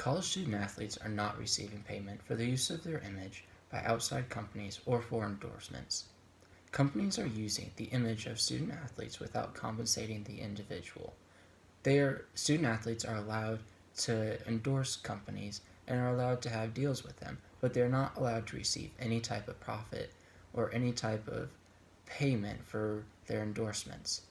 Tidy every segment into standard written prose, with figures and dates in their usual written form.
College student athletes are not receiving payment for the use of their image by outside companies or for endorsements. Companies are using the image of student athletes without compensating the individual. Student athletes are allowed to endorse companies and are allowed to have deals with them, but they're not allowed to receive any type of profit or any type of payment for their endorsements.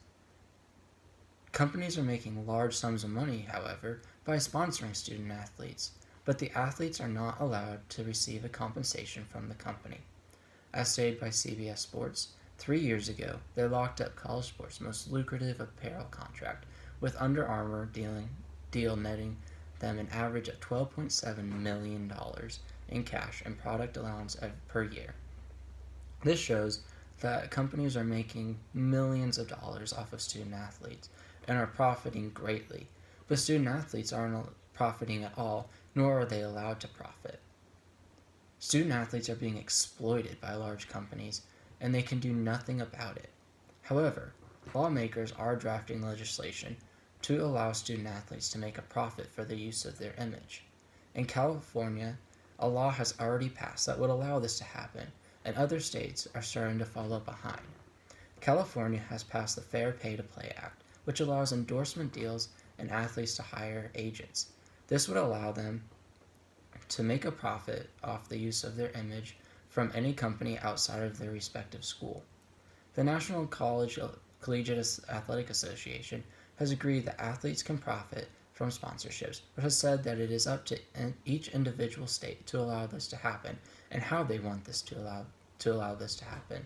Companies are making large sums of money, however, by sponsoring student athletes, but the athletes are not allowed to receive a compensation from the company. As stated by CBS Sports, 3 years ago, they locked up college sports' most lucrative apparel contract, with Under Armour deal netting them an average of $12.7 million in cash and product allowance per year. This shows that companies are making millions of dollars off of student athletes and are profiting greatly, but student athletes aren't profiting at all, nor are they allowed to profit. Student athletes are being exploited by large companies, and they can do nothing about it. However, lawmakers are drafting legislation to allow student athletes to make a profit for the use of their image. In California, a law has already passed that would allow this to happen, and other states are starting to follow behind. California has passed the Fair Pay to Play Act, which allows endorsement deals and athletes to hire agents. This would allow them to make a profit off the use of their image from any company outside of their respective school. The National Collegiate Athletic Association has agreed that athletes can profit from sponsorships, but has said that it is up to each individual state to allow this to happen and how they want this to allow this to happen.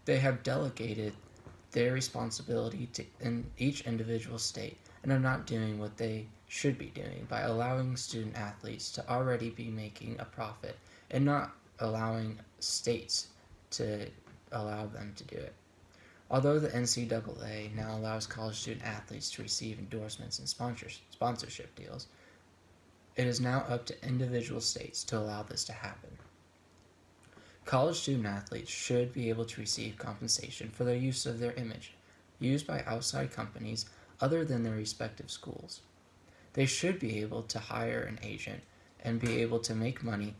They have delegated their responsibility to each individual state and are not doing what they should be doing by allowing student athletes to already be making a profit and not allowing states to allow them to do it. Although the NCAA now allows college student athletes to receive endorsements and sponsorship deals, it is now up to individual states to allow this to happen. College student athletes should be able to receive compensation for their use of their image, used by outside companies other than their respective schools. They should be able to hire an agent and be able to make money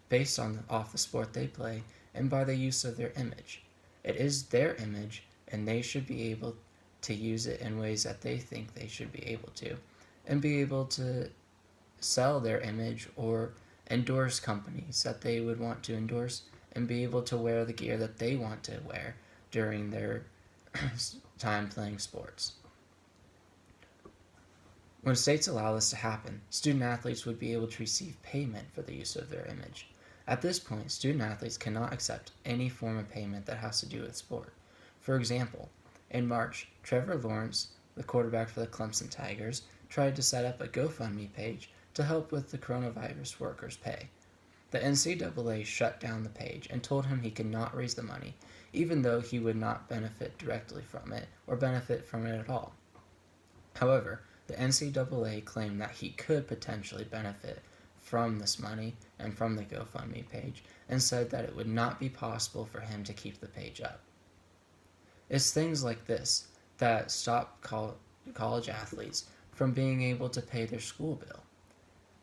based off the sport they play and by the use of their image. It is their image, and they should be able to use it in ways that they think they should be able to, and be able to sell their image or endorse companies that they would want to endorse and be able to wear the gear that they want to wear during their time playing sports. When states allow this to happen, student athletes would be able to receive payment for the use of their image. At this point, student athletes cannot accept any form of payment that has to do with sport. For example, in March, Trevor Lawrence, the quarterback for the Clemson Tigers, tried to set up a GoFundMe page to help with the coronavirus workers' pay. The NCAA shut down the page and told him he could not raise the money, even though he would not benefit directly from it or benefit from it at all. However, the NCAA claimed that he could potentially benefit from this money and from the GoFundMe page, and said that it would not be possible for him to keep the page up. It's things like this that stop college athletes from being able to pay their school bill.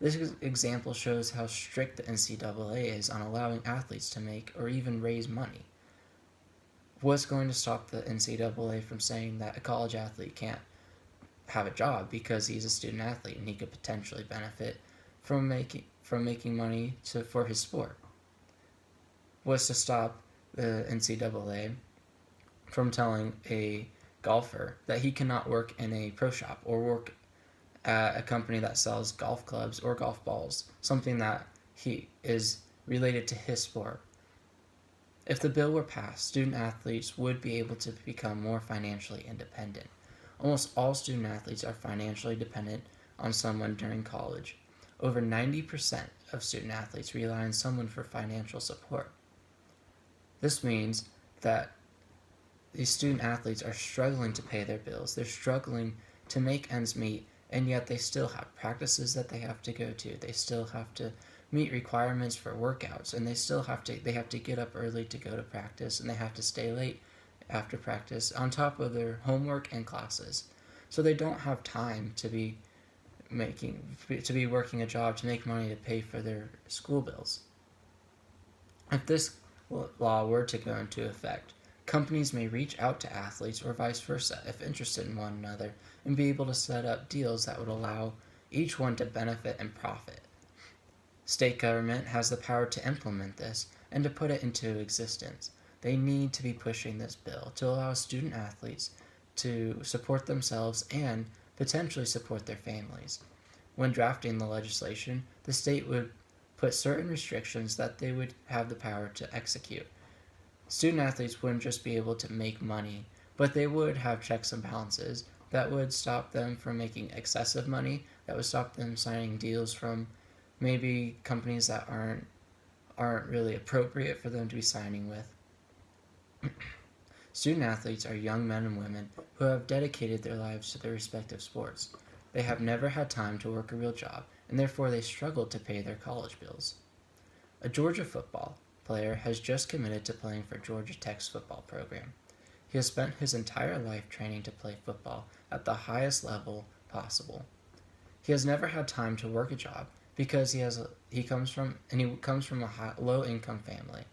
This example shows how strict the NCAA is on allowing athletes to make or even raise money. What's going to stop the NCAA from saying that a college athlete can't have a job because he's a student athlete and he could potentially benefit from making money for his sport? What's to stop the NCAA from telling a golfer that he cannot work in a pro shop or work at a company that sells golf clubs or golf balls, something that he is related to his sport? If the bill were passed, student athletes would be able to become more financially independent. Almost all student athletes are financially dependent on someone during college. Over 90% of student athletes rely on someone for financial support. This means that these student athletes are struggling to pay their bills. They're struggling to make ends meet, and yet they still have practices that they have to go to. They still have to meet requirements for workouts, and they have to get up early to go to practice, and they have to stay late after practice on top of their homework and classes. So they don't have time to be working a job to make money to pay for their school bills. If this law were to go into effect, companies may reach out to athletes or vice versa if interested in one another and be able to set up deals that would allow each one to benefit and profit. State government has the power to implement this and to put it into existence. They need to be pushing this bill to allow student athletes to support themselves and potentially support their families. When drafting the legislation, the state would put certain restrictions that they would have the power to execute. Student athletes wouldn't just be able to make money, but they would have checks and balances that would stop them from making excessive money, that would stop them signing deals from maybe companies that aren't really appropriate for them to be signing with. Student athletes are young men and women who have dedicated their lives to their respective sports. They have never had time to work a real job, and therefore they struggle to pay their college bills. A Georgia football player has just committed to playing for Georgia Tech's football program. He has spent his entire life training to play football at the highest level possible. He has never had time to work a job because he comes from a low income family.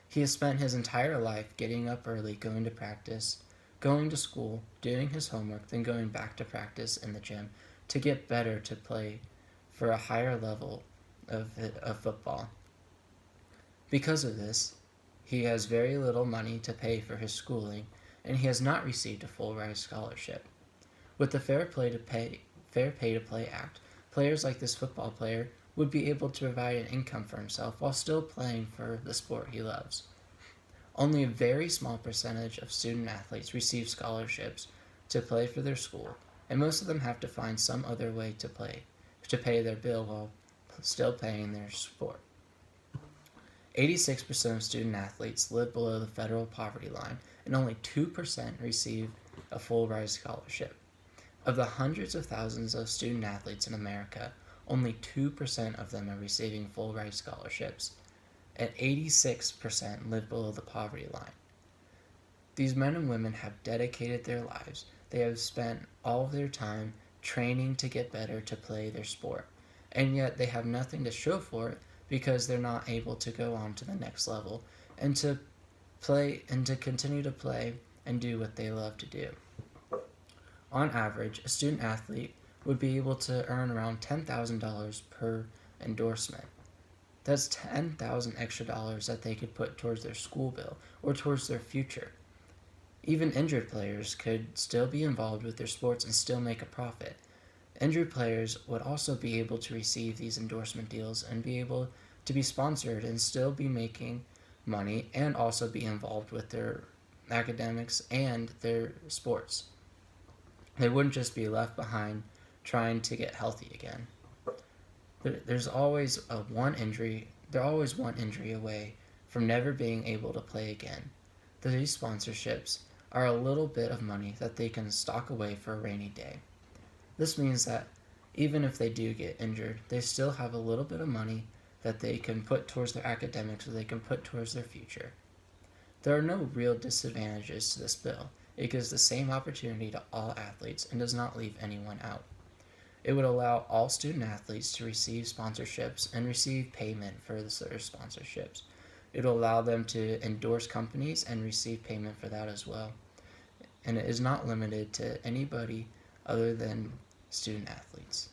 He has spent his entire life getting up early, going to practice, going to school, doing his homework, then going back to practice in the gym to get better to play for a higher level of football. Because of this, he has very little money to pay for his schooling, and he has not received a full ride scholarship. With the Fair Pay to Play Act, players like this football player would be able to provide an income for himself while still playing for the sport he loves. Only a very small percentage of student athletes receive scholarships to play for their school, and most of them have to find some other way to pay their bill while still playing their sport. 86% of student athletes live below the federal poverty line, and only 2% receive a full ride scholarship. Of the hundreds of thousands of student athletes in America, only 2% of them are receiving full ride scholarships, and 86% live below the poverty line. These men and women have dedicated their lives. They have spent all of their time training to get better to play their sport, and yet they have nothing to show for it because they're not able to go on to the next level and to play and to continue to play and do what they love to do. On average, a student athlete would be able to earn around $10,000 per endorsement. That's $10,000 extra dollars that they could put towards their school bill or towards their future. Even injured players could still be involved with their sports and still make a profit. Injured players would also be able to receive these endorsement deals and be able to be sponsored and still be making money and also be involved with their academics and their sports. They wouldn't just be left behind trying to get healthy again. There's always one injury. They're always one injury away from never being able to play again. These sponsorships are a little bit of money that they can stock away for a rainy day. This means that even if they do get injured, they still have a little bit of money that they can put towards their academics or they can put towards their future. There are no real disadvantages to this bill. It gives the same opportunity to all athletes and does not leave anyone out. It would allow all student athletes to receive sponsorships and receive payment for their sponsorships. It will allow them to endorse companies and receive payment for that as well. And it is not limited to anybody other than student athletes.